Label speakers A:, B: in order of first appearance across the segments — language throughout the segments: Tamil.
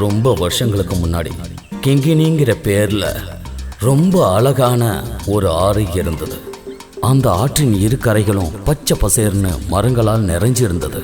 A: ரொம்ப வருஷங்களுக்கு முன்னாடி கிங்கினிங்கிற பேர்ல ரொம்ப அழகான ஒரு ஆறு இருந்தது. அந்த ஆற்றின் இரு கரைகளும் பச்சை பசேர்னு மரங்களால் நிறைஞ்சிருந்தது.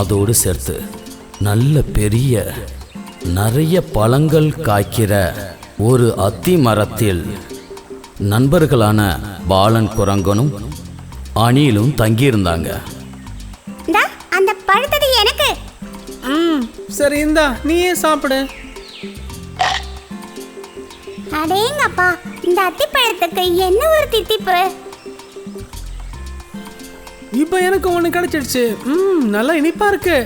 A: அதோடு சேர்த்து நல்ல பெரிய நிறைய பழங்கள் காய்க்கிற ஒரு அத்தி மரத்தில் நண்பர்களான பாலன் குரங்கனும் அணிலும் தங்கியிருந்தாங்க.
B: அந்த பழத்தது எனக்கு.
C: சரி இந்தா நீயே சாப்பிடு.
B: அடேங்கப்பா, இந்த அத்திப்பழத்துக்கு என்ன ஒரு தித்திப்பு.
C: இப்போ எனக்கு ஒன்று கிடைச்சிடுச்சு. நல்லா இனிப்பா இருக்கு.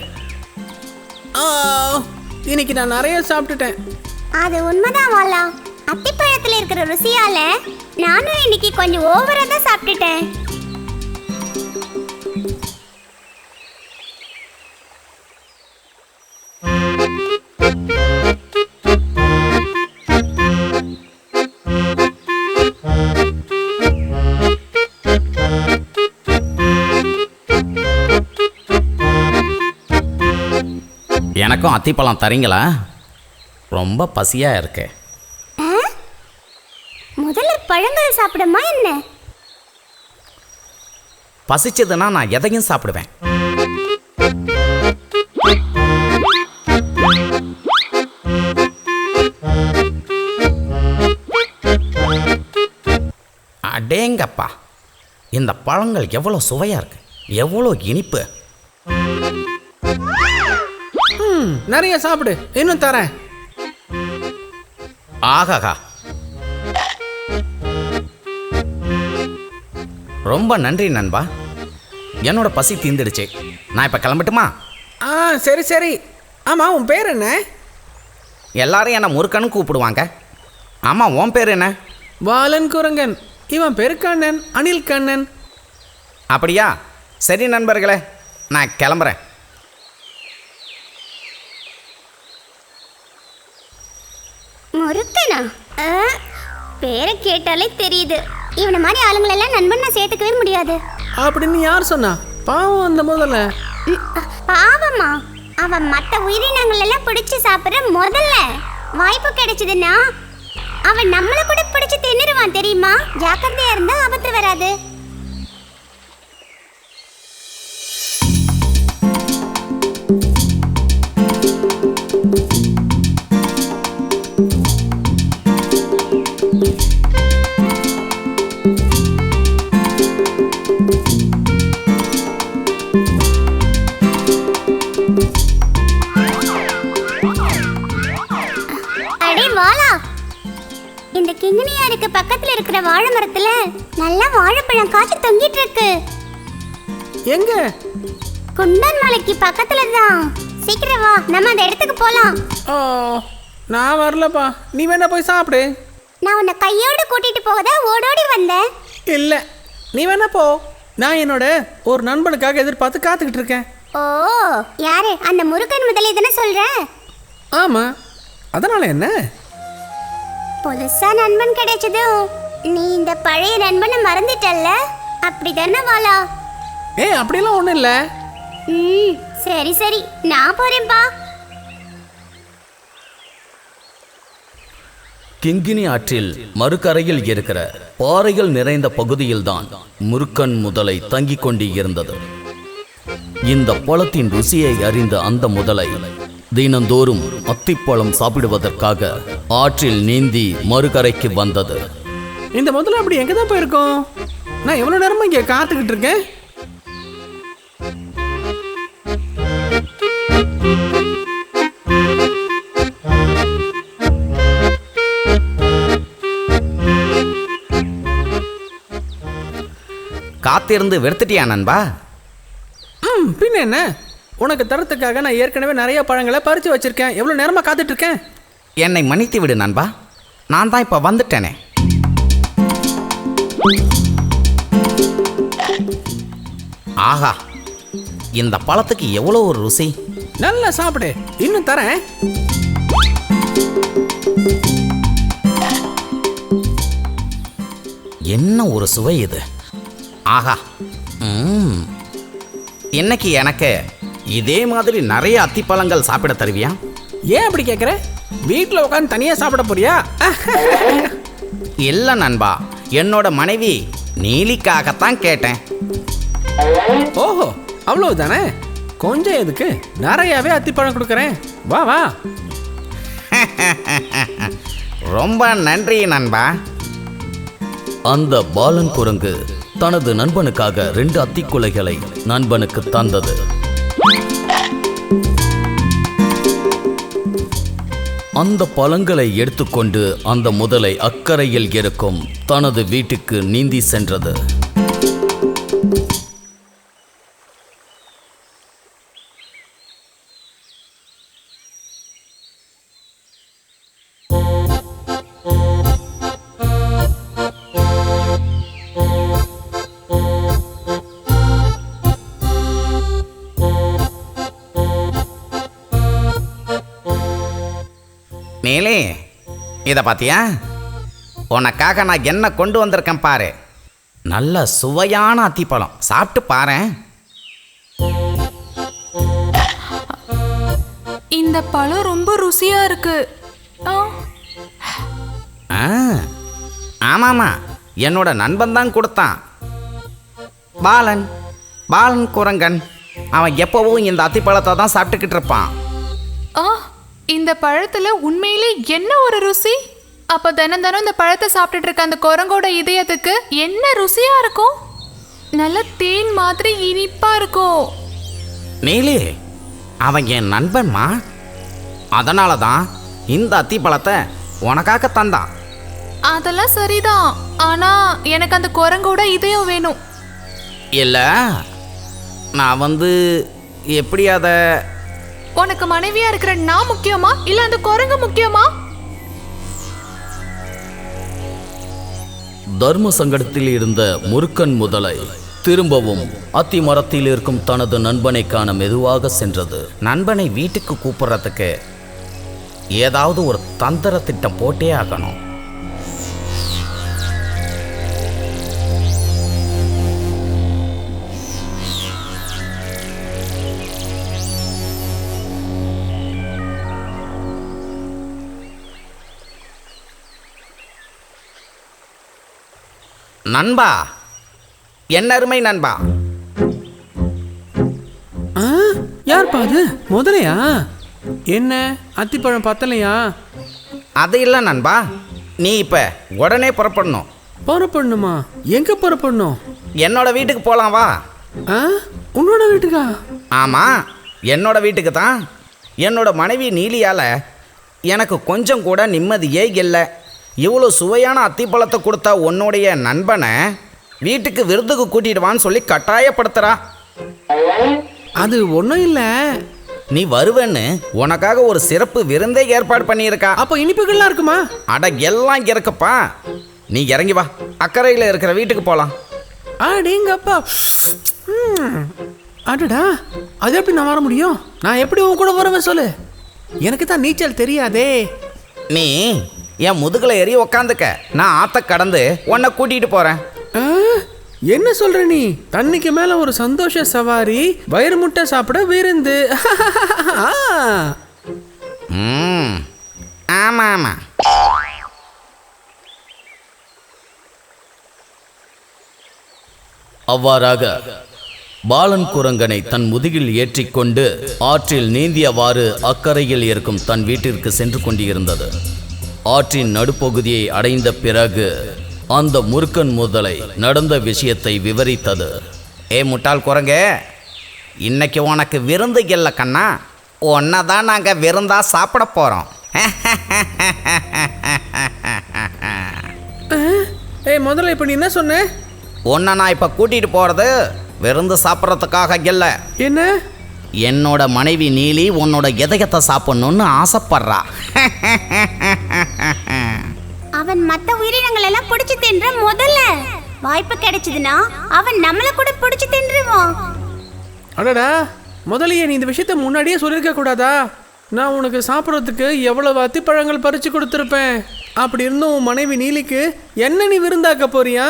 C: இன்னைக்கு நான் நிறைய சாப்பிட்டுட்டேன்.
B: அது உண்மைதான் வாலா. அத்திப்பழத்தில் இருக்கிற ருசியால நானும் இன்னைக்கு கொஞ்சம் ஓவரா தான் சாப்பிட்டுட்டேன்.
A: எனக்கும் அத்திப்பழம் தரீங்களா? ரொம்ப பசியாக இருக்கு.
B: முதல்ல பழங்கள் சாப்பிடுமா என்ன?
A: பசிச்சதுன்னா நான் எதையும் சாப்பிடுவேன். அடேங்கப்பா, இந்த பழங்கள் எவ்வளோ சுவையாக இருக்கு, எவ்வளோ இனிப்பு.
C: நிறைய சாப்பிடு, இன்னும் தரேன்.
A: ஆகாகா, ரொம்ப நன்றி நண்பா. என்னோட பசி தீந்துடுச்சு. நான் இப்போ கிளம்பட்டுமா?
C: சரி சரி. ஆமாம், உன் பேர் என்ன?
A: எல்லாரும் என்னை முருக்கன்னு கூப்பிடுவாங்க. ஆமாம், உன் பேர் என்ன?
C: பாலன் குரங்கன். இவன் பேர் கண்ணன், அனில் கண்ணன்.
A: அப்படியா? சரி நண்பர்களே, நான் கிளம்புறேன்.
B: முருக்கனா? பேரை கேட்டாலே தெரியுது. இவனை மாதிரி ஆளுங்களெல்லாம் நண்பன் நான் சேர்த்துக்கவே முடியாது.
C: அப்படின்னு யார் சொன்னா? பாவம் அந்த முதல்ல.
B: பாவமா? அவன் மற்ற உயிரினங்கள் எல்லாம் பிடிச்சு சாப்பிட்ற முதல்ல. வாய்ப்பு கிடைச்சதுன்னா அவன் நம்மளை கூட பிடிச்சு தின்னுருவான் தெரியுமா? ஜாக்கிரதையா இருந்தா ஆபத்து வராது. இந்த கிங்கினியாருக்கு பக்கத்துல இருக்கிற வாழை மரத்துல நல்லா வாழைப்பழம் காய்ச்சி தொங்கிட்டு இருக்கு.
C: எங்க?
B: குண்டான் மலைக்கு பக்கத்துல தான். சீக்கிரம் வா, நம்ம அந்த இடத்துக்கு போலாம்.
C: நான் வரலப்பா, நீ வேணா போய் சாப்பிடு.
B: நான் உன்னை கையோடு கூட்டிட்டு போகதா ஓடோடி வந்தேன்.
C: இல்ல, நீ வேணா போ. நான் என்னோட ஒரு நண்பனுக்காக எதிர்பார்த்து காத்துக்கிட்டு இருக்கேன்.
B: ஓ, யாரு? அந்த முருகன் முதலே தானே சொல்ற?
C: ஆமா, அதனால என்ன?
B: புதுசா நண்பன் கிடைச்சதும் நீ இந்த பழைய நண்பனை மறந்துட்டல்ல, அப்படிதானே வாலா?
C: அப்படிலாம் ஒண்ணும் இல்ல.
B: சரி சரி, நான் போறேன்பா.
A: கிங்கினி ஆற்றில் மறுகரையில் இருக்கிற பாறைகள் நிறைந்த பகுதியில்தான் முருக்கன் முதலை தங்கிக் கொண்டு இருந்தது. இந்த பழத்தின் ருசியை அறிந்த அந்த முதலை தினந்தோறும் அத்திப்பழம் சாப்பிடுவதற்காக ஆற்றில் நீந்தி மறுகரைக்கு வந்தது.
C: இந்த முதல்ல அப்படி எங்க தான் போயிருக்கோம்? நான் எவ்வளவு நேரமா இங்க காத்துக்கிட்டு இருக்கேன்.
A: காத்திருந்து வெறுத்துட்டியா நண்பா?
C: பின்ன என்ன, உனக்கு தரத்துக்காக நான் ஏற்கனவே நிறைய பழங்களை பறிச்சு வச்சிருக்கேன். எவ்வளவு நேரமா காத்துட்டு இருக்கேன்.
A: என்னை மன்னித்து விடு நண்பா, நான் தான் இப்ப வந்துட்டேனே. ஆஹா, இந்த பழத்துக்கு எவ்வளோ ஒரு ருசி.
C: நல்லா சாப்பிடு, இன்னும் தரேன்.
A: என்ன ஒரு சுவை இது. ஆஹா, இன்னைக்கு எனக்கு இதே மாதிரி நிறைய அத்திப்பழங்கள் சாப்பிட தருவியா?
C: ஏன் அப்படி கேட்குற? வீட்டில் உட்காந்து தனியாக சாப்பிட போறியா?
A: இல்லை நண்பா, என்னோட மனைவி நீலிக்காகத்தான் கேட்டேன்.
C: ஓஹோ, அவ்வளவுதானே? கொஞ்சம் எதுக்கு, நிறையாவே அத்திப்பழம் கொடுக்குறேன். வா வா.
A: ரொம்ப நன்றி நண்பா.
D: அந்த பாலன் குரங்கு தனது நண்பனுக்காக 2 அத்திக்குலைகளை நண்பனுக்கு தந்தது. அந்த பழங்களை எடுத்துக்கொண்டு அந்த முதலை அக்கறையில் இருக்கும் தனது வீட்டுக்கு நீந்தி சென்றது.
A: நீலி, இதை பார்த்தியா? உனக்காக நான் என்ன கொண்டு வந்திருக்கேன் பாரு. நல்ல சுவையான அத்திப்பழம், சாப்பிட்டு பாரேன்.
E: இந்த பழம் ரொம்ப ருசியா இருக்கு.
A: ஆமாமா, என்னோட நண்பன் தான் கொடுத்தான். பாலன் குரங்கன். அவன் எப்பவும் இந்த அத்திப்பழத்தை தான் சாப்பிட்டுக்கிட்டு இருப்பான்.
E: இந்த பழத்துல உண்மையிலே என்ன ஒரு ருசி! அப்ப தினம் தினம் இந்த பழத்தை சாப்பிட்டுட்டு இருக்க அந்த குரங்கோட இதயத்துக்கு என்ன ருசியா இருக்கும்! நல்ல தேன் மாதிரி இனிப்பா இருக்கும்.
A: நீலி, அவன் என் நண்பன்மா. அதனால தான் இந்த அத்திப்பழத்தை உனக்காக தந்தான்.
E: அதெல்லாம் சரிதான், ஆனா எனக்கு அந்த குரங்கோட இதயம் வேணும்.
A: இல்லை, நான் எப்படி அதை...
E: உனக்கு மனைவியா இருக்கிற நான் முக்கியமா இல்ல அந்த குரங்கு முக்கியமா?
D: தர்ம சங்கடத்தில் இருந்த முருக்கன் முதலை திரும்பவும் அத்தி மரத்தில் இருக்கும் தனது நண்பனை காண மெதுவாக சென்றது.
A: நண்பனை வீட்டுக்கு கூப்பிடுறதுக்கு ஏதாவது ஒரு தந்திர திட்டம் போட்டே ஆகணும். நண்பா, என்ன அருமை நண்பா.
C: யார்ப்பா அது? முதலையா? என்ன அத்திப்பழம் பத்தலையா?
A: அது இல்லை நண்பா, நீ இப்போ உடனே புறப்படணும்.
C: புறப்படணுமா? எங்கே புறப்படணும்?
A: என்னோட வீட்டுக்கு போகலாம் வா.
C: உன்னோட வீட்டுக்கா?
A: ஆமாம், என்னோட வீட்டுக்கு தான். என்னோட மனைவி நீலியால் எனக்கு கொஞ்சம் கூட நிம்மதியே இல்லை. இவ்வளோ சுவையான அத்திப்பழத்தை கொடுத்தா உன்னுடைய நண்பனை வீட்டுக்கு விருந்துக்கு கூட்டிடுவான்னு சொல்லி கட்டாயப்படுத்துகிறா.
C: அது ஒன்றும் இல்லை,
A: நீ வருவேன்னு உனக்காக ஒரு சிறப்பு விருந்தே ஏற்பாடு பண்ணியிருக்கா.
C: அப்போ இனிப்புகள்லாம் இருக்குமா?
A: அட, எல்லாம் இருக்குப்பா. நீ இறங்கி வா, அக்கறையில் இருக்கிற வீட்டுக்கு போகலாம்.
C: அடேங்கப்பா. அடடா, அது எப்படி நான் வர முடியும்? நான் எப்படி உன் கூட வருவேன் சொல்லு? எனக்கு தான் நீச்சல் தெரியாதே.
A: நீ என் முதுகில் ஏறி உக்காந்துக்க, நான் ஆற்ற கடந்து உன்னை கூட்டிகிட்டு போகிறேன்.
C: என்ன சொல்ற நீ? தண்ணிக்கு மேல ஒரு சந்தோஷ சவாரி, வயிறு முட்டை சாப்பிட விருந்து.
A: ஆமா ஆமா.
D: அவ்வாறாக பாலன் குரங்கனை தன் முதுகில் ஏற்றிக்கொண்டு ஆற்றில் நீந்தியவாறு அக்கறையில் இருக்கும் தன் வீட்டிற்கு சென்று கொண்டிருந்தது. ஆற்றின் நடுப்பகுதியை அடைந்த பிறகு அந்த முருக்கன் முதலை நடந்த விஷயத்தை விவரித்தது.
A: முட்டாள் குரங்கே, இன்னைக்கு உனக்கு விருந்து இல்லை கண்ணா, உன்னை தான் நாங்கள் விருந்தா சாப்பிட போகிறோம்.
C: முதல்ல இப்போ நீ என்ன சொன்ன?
A: உன்னை நான் இப்போ கூட்டிகிட்டு போகிறது விருந்து சாப்பிட்றதுக்காக இல்லை.
C: என்ன?
A: என்னோட மனைவி நீலி உன்னோட இதயத்தை சாப்பிடணும்னு ஆசைப்படுறா.
B: அவன் மற்ற உயிரினங்கள் எல்லாம் பிடிச்சி தின்ற முதல்ல வாய்ப்பு கிடைச்சதுன்னா அவன் நம்மளை கூட பிடிச்சி தின்றுவான்.
C: அடடா, முதலையே நீ இந்த விஷயத்த முன்னாடியே சொல்லியிருக்க கூடாதா? நான் உனக்கு சாப்பிட்றதுக்கு எவ்வளவு அத்திப்பழங்கள் பறிச்சு கொடுத்துருப்பேன். அப்படி இருந்தும் உன் மனைவி நீலிக்கு என்ன நீ விருந்தாக்க போறியா?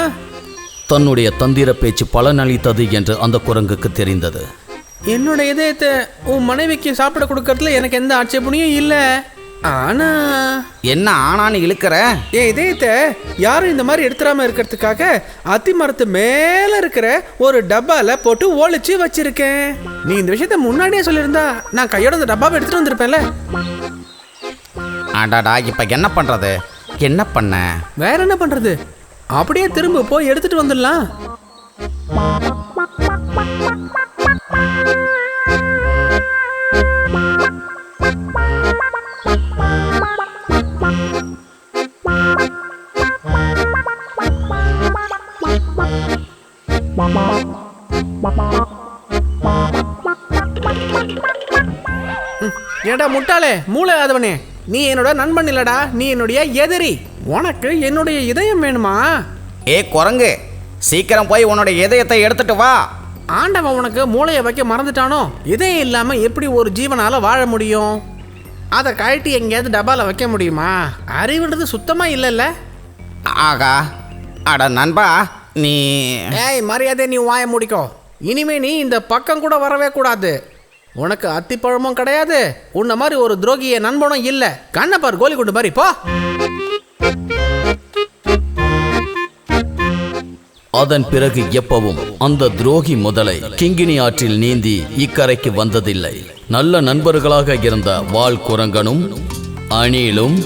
D: தன்னுடைய தந்திர பேச்சு பலனளித்தது என்று அந்த குரங்குக்கு தெரிந்தது.
C: என்னோட இதயத்தை உன் மனைவிக்கு சாப்பிட கொடுக்கறதுல எனக்கு எந்த ஆட்சேபனையும் இல்லை. ஆனா
A: என்ன ஆனான்னு இழுக்கிற?
C: என் இதயத்தை யாரும் இந்த மாதிரி எடுத்துடாம இருக்கிறதுக்காக அத்தி மரத்து மேல இருக்கிற ஒரு டப்பால போட்டு ஒளிச்சு வச்சிருக்கேன். நீ இந்த விஷயத்த முன்னாடியே சொல்லியிருந்தா நான் கையோட அந்த டப்பாவை எடுத்துட்டு வந்திருப்பேன்ல.
A: அடாடா, இப்ப என்ன பண்றது? என்ன பண்ண?
C: வேற என்ன பண்றது? அப்படியே திரும்ப போய் எடுத்துட்டு வந்துடலாம். ஏடா முட்டாளே, மூளை ஆதவனே, நீ என்னோட நண்பன் இல்லடா, நீ என்னுடைய எதிரி. உனக்கு என்னுடைய இதயம் வேணுமா?
A: ஏ குரங்கு, சீக்கிரம் போய் உன்னோட இதயத்தை எடுத்துட்டு வா.
C: ஆண்டவன் உனக்கு மூளையை வைக்க மறந்துட்டானோ? இதயம் இல்லாம எப்படி ஒரு ஜீவனால வாழ முடியும்? அதை கழட்டி எங்கேயாவது டப்பால வைக்க முடியுமா? அறிவுன்றது சுத்தமா இல்லைல்ல.
A: ஆகா, அட நண்பா, நீ
C: ஏய் மரியாதை, நீ வாய முடிக்கோ. இனிமே நீ இந்த பக்கம் கூட வரவே கூடாது. உனக்கு அத்திப்பழமும் கிடையாது, உன்ன மாதிரி ஒரு துரோகிய நண்பனும் இல்ல. கண்ணப்பார் கோலி குண்டு மாதிரி போ.
D: அதன் பிறகு எப்பவும் அந்த துரோகி முதலை கிங்கினி ஆற்றில் நீந்தி இக்கரைக்கு வந்ததில்லை. நல்ல நண்பர்களாக இருந்த வால் குரங்கனும் அணிலும்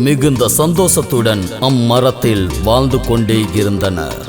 D: மிகுந்த சந்தோஷத்துடன் அம்மரத்தில் வாழ்ந்து கொண்டே இருந்தனர்.